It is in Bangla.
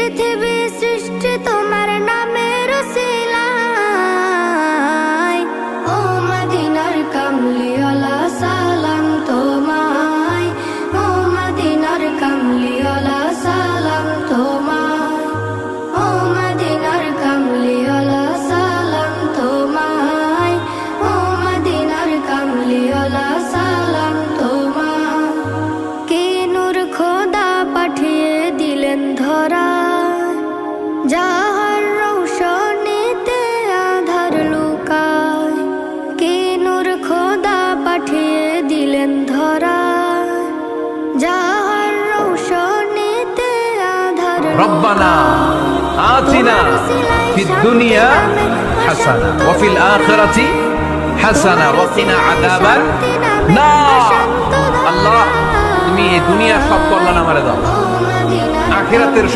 পৃথিবী সৃষ্টি তোমার নামের উসিলায়। ও মদিনার কামলিওয়ালা সালাম তোমায়, ও মদিনার কামলিওয়ালা সালাম তোমায়, ও মদিনার কামলিওয়ালা সালাম তোমায়, ও মদিনার কামলিওয়ালা সালাম তোমায়। কে নূর খোদা পাঠিয়ে দিলেন ধরা, যাহার রৌশনীতে আধার লুকায়। কে নূর খোদা পাঠিয়ে দিলেন ধরা, যাহার রৌশনীতে আধার রব্বানা আতিনা ফিদ দুনিয়া হাসানা ওয়া ফিল আখিরাতি হাসানা ওয়া কিনা আযাবান নার। আল্লাহ, তুমি এই দুনিয়ার সব কল্যাণ আমারে দাও, আখিরাতের